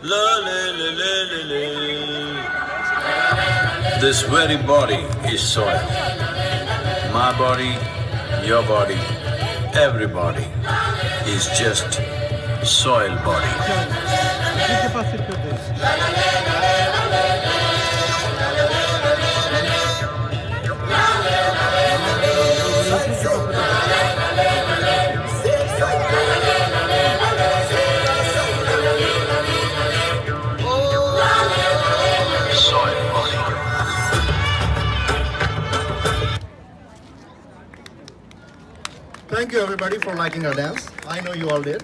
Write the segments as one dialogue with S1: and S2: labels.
S1: La, la, la, la, la, la. This very body is soil. My body, your body, everybody is just soil body.
S2: Thank you everybody for liking our dance. I know you all did.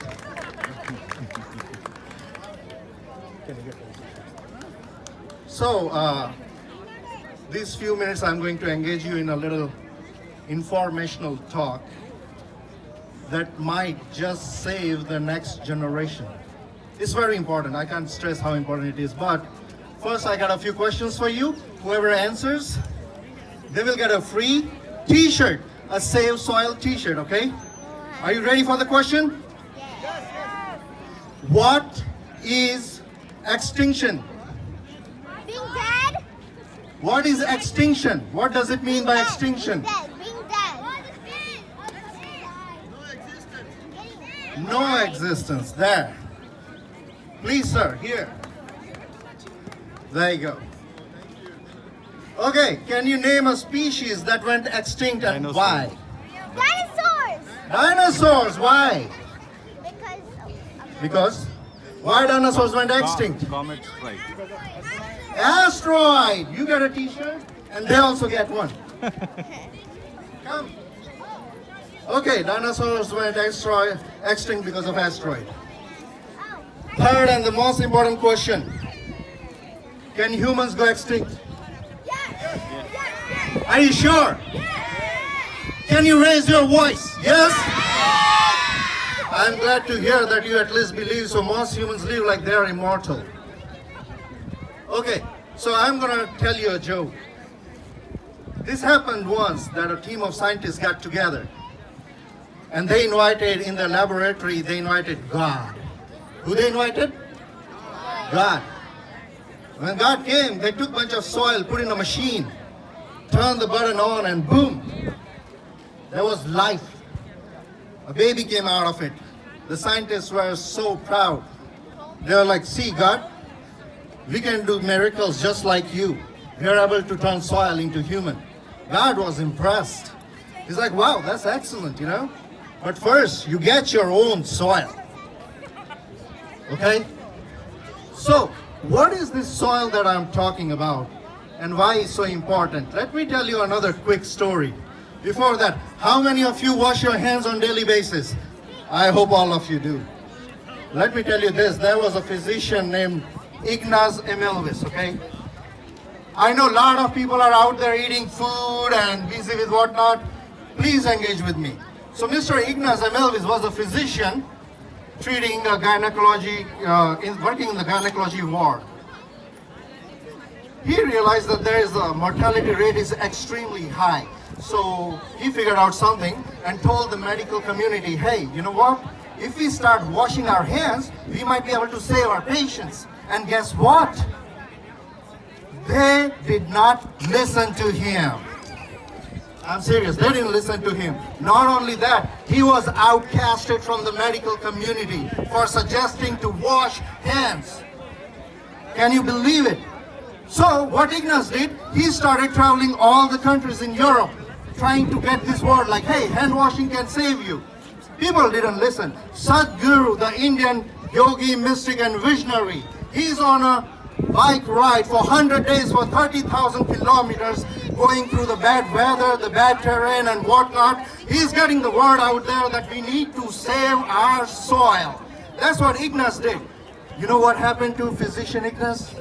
S2: So, these few minutes I'm going to engage you in a little informational talk that might just save the next generation. It's very important. I can't stress how important it is. But first I got a few questions for you. Whoever answers, they will get a free t-shirt. A Save Soil t-shirt, okay? Are you ready for the question? Yes. What is extinction?
S3: Being dead.
S2: What is extinction? What does it mean by extinction?
S3: Being dead.
S2: No existence. There. Please, sir, here. There you go. Okay, can you name a species that went extinct and why?
S3: Dinosaurs.
S2: Dinosaurs, why?
S3: Because.
S2: Why dinosaurs went extinct?
S4: Comet strike.
S2: Asteroid! You get a t-shirt and they also get one. Come. Okay, dinosaurs went extinct because of asteroid. Third and the most important question. Can humans go extinct? Are you sure? Can you raise your voice? Yes? I'm glad to hear that you at least believe, so most humans live like they are immortal. Okay, so I'm gonna tell you a joke. This happened once that a team of scientists got together and they invited in their laboratory, they invited God. Who they invited? God. When God came, they took a bunch of soil, put in a machine, turned the button on and boom, there was life. A baby came out of it. The scientists were so proud. They were like, see God, we can do miracles just like you. We are able to turn soil into human. God was impressed. He's like, wow, that's excellent, you know. But first, you get your own soil. Okay? So, what is this soil that I'm talking about? And why it's so important? Let me tell you another quick story. Before that, how many of you wash your hands on a daily basis? I hope all of you do. Let me tell you this, there was a physician named Ignaz Emelvis, okay? I know a lot of people are out there eating food and busy with whatnot. Please engage with me. So Mr. Ignaz Emelvis was a physician treating gynecology, working in the gynecology ward. He realized that there is a mortality rate is extremely high. So he figured out something and told the medical community, hey, you know what? If we start washing our hands, we might be able to save our patients. And guess what? They did not listen to him. I'm serious, they didn't listen to him. Not only that, he was outcasted from the medical community for suggesting to wash hands. Can you believe it? So what Ignaz did, he started traveling all the countries in Europe, trying to get this word like, hey, hand washing can save you. People didn't listen. Sadhguru, the Indian yogi, mystic and visionary, he's on a bike ride for 100 days for 30,000 kilometers, going through the bad weather, the bad terrain and whatnot. He's getting the word out there that we need to save our soil. That's what Ignaz did. You know what happened to physician Ignaz?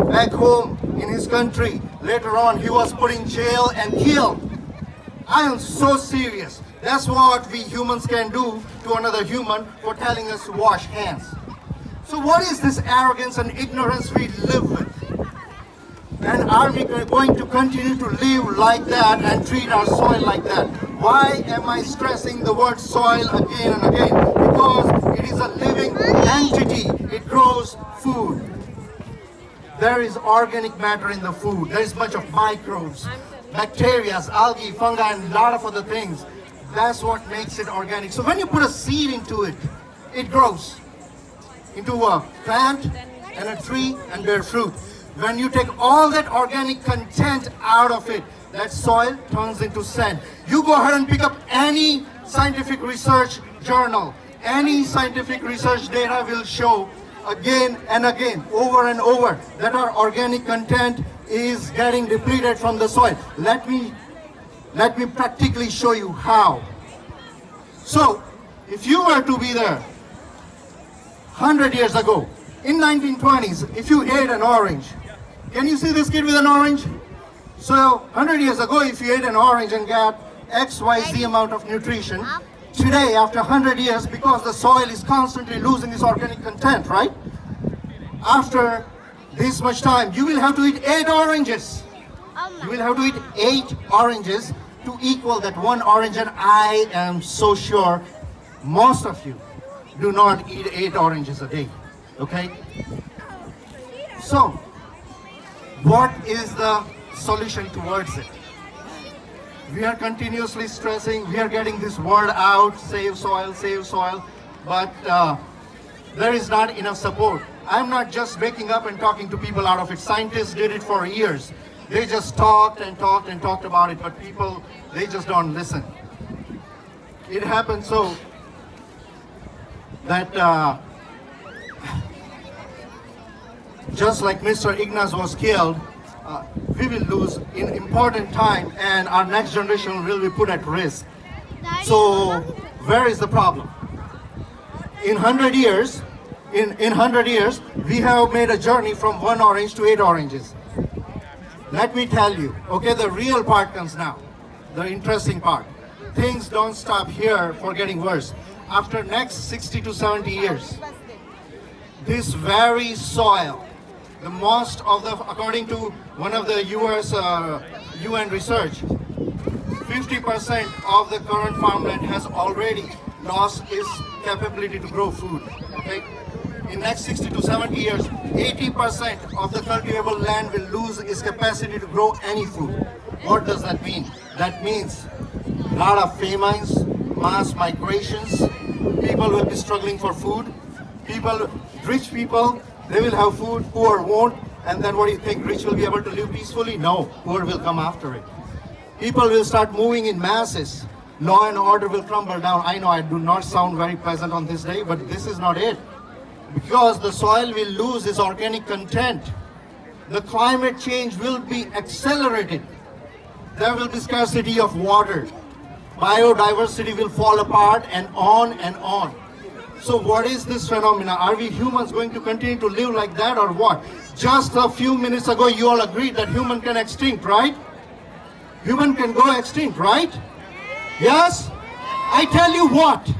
S2: Back home in his country, later on he was put in jail and killed. I am so serious. That's what we humans can do to another human for telling us to wash hands. So what is this arrogance and ignorance we live with? And are we going to continue to live like that and treat our soil like that? Why am I stressing the word soil again and again? Because it is a living entity. It grows food. food. There is organic matter in the food. There is a bunch of microbes, bacteria, algae, fungi, and a lot of other things. That's what makes it organic. So when you put a seed into it, it grows into a plant and a tree and bear fruit. When you take all that organic content out of it, that soil turns into sand. You go ahead and pick up any scientific research journal, any scientific research data will show again and again, over and over, that our organic content is getting depleted from the soil. Let me practically show you how. So, if you were to be there 100 years ago, in 1920s, if you ate an orange, can you see this kid with an orange? So, 100 years ago, if you ate an orange and got XYZ amount of nutrition, today, after 100 years, because the soil is constantly losing its organic content, right? After this much time, you will have to eat 8 oranges. You will have to eat 8 oranges to equal that one orange, and I am so sure most of you do not eat 8 oranges a day, okay? So, what is the solution towards it? We are continuously stressing, we are getting this word out, save soil, but there is not enough support. I'm not just waking up and talking to people out of it. Scientists did it for years. They just talked and talked and talked about it, but people, they just don't listen. It happened so that just like Mr. Ignaz was killed, we will lose in important time and our next generation will be put at risk. So where is the problem? In 100 years, in 100 years, we have made a journey from 1 orange to 8 oranges. Let me tell you, okay, the real part comes now, the interesting part. Things don't stop here for getting worse. After next 60 to 70 years, this very soil, the most of the, according to one of the US UN research, 50% of the current farmland has already lost its capability to grow food, okay? In next 60 to 70 years, 80% of the cultivable land will lose its capacity to grow any food. What does that mean? That means a lot of famines, mass migrations, people will be struggling for food, rich people, they will have food, poor won't, and then what do you think, rich will be able to live peacefully? No, poor will come after it. People will start moving in masses, law and order will crumble down. I know I do not sound very pleasant on this day, but this is not it. Because the soil will lose its organic content. The climate change will be accelerated. There will be scarcity of water. Biodiversity will fall apart and on and on. So what is this phenomena? Are we humans going to continue to live like that or what? Just a few minutes ago, you all agreed that human can extinct, right? Human can go extinct, right? Yes? I tell you what,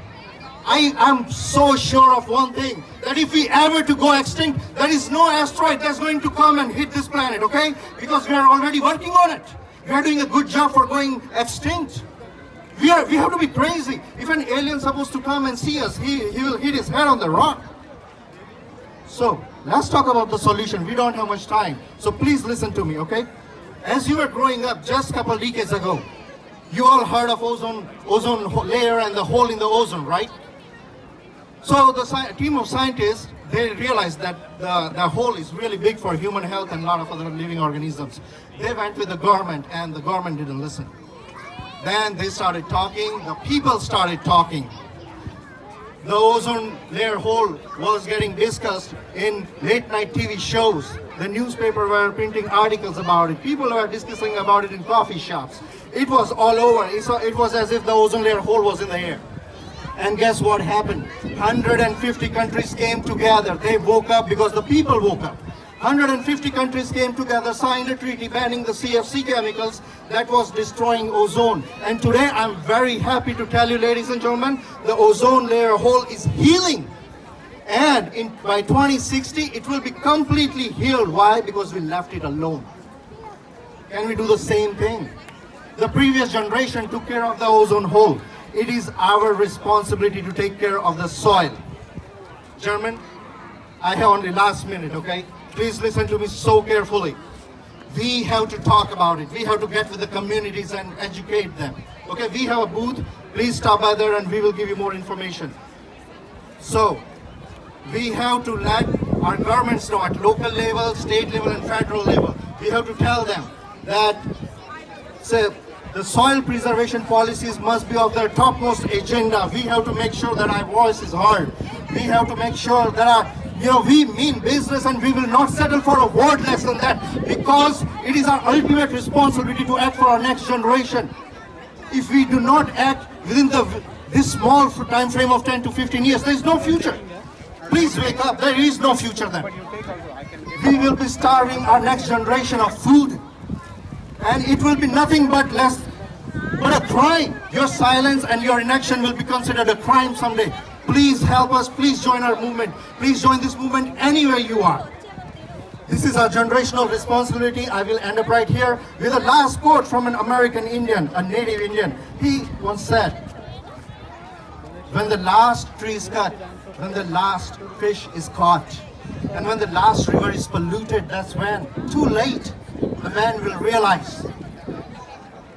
S2: I am so sure of one thing, that if we ever to go extinct, there is no asteroid that's going to come and hit this planet, okay? Because we are already working on it. We are doing a good job for going extinct. We have to be crazy. If an alien is supposed to come and see us, he will hit his head on the rock. So, let's talk about the solution. We don't have much time. So please listen to me, okay? As you were growing up just a couple decades ago, you all heard of ozone layer and the hole in the ozone, right? So the team of scientists, they realized that the hole is really big for human health and a lot of other living organisms. They went with the government and the government didn't listen. Then they started talking, the people started talking. The ozone layer hole was getting discussed in late night TV shows. The newspaper were printing articles about it. People were discussing about it in coffee shops. It was all over. It was as if the ozone layer hole was in the air. And guess what happened? 150 countries came together. They woke up because the people woke up. 150 countries came together, signed a treaty banning the CFC chemicals that was destroying ozone. And today I'm very happy to tell you, ladies and gentlemen, the ozone layer hole is healing. And by 2060, it will be completely healed. Why? Because we left it alone. Can we do the same thing? The previous generation took care of the ozone hole. It is our responsibility to take care of the soil. Gentlemen, I have only last minute, okay? Please listen to me so carefully. We have to talk about it. We have to get with the communities and educate them. Okay, we have a booth. Please stop by there and we will give you more information. So, we have to let our governments know at local level, state level and federal level. We have to tell them that the soil preservation policies must be of their topmost agenda. We have to make sure that our voice is heard. We have to make sure that we mean business and we will not settle for a word less than that, because it is our ultimate responsibility to act for our next generation. If we do not act within this small time frame of 10 to 15 years, there is no future. Please wake up. There is no future then. We will be starving our next generation of food. And it will be nothing but a crime. Your silence and your inaction will be considered a crime someday. Please help us. Please join our movement. Please join this movement anywhere you are. This is our generational responsibility. I will end up right here with a last quote from an American Indian, a native Indian. He once said, when the last tree is cut, when the last fish is caught, and when the last river is polluted, that's when, too late, the man will realize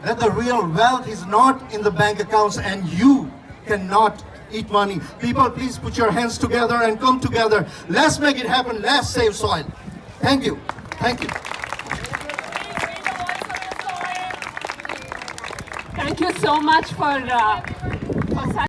S2: that the real wealth is not in the bank accounts and you cannot eat money. People, please put your hands together and come together. Let's make it happen. Let's save soil. Thank you. Thank you.
S4: Thank you so much for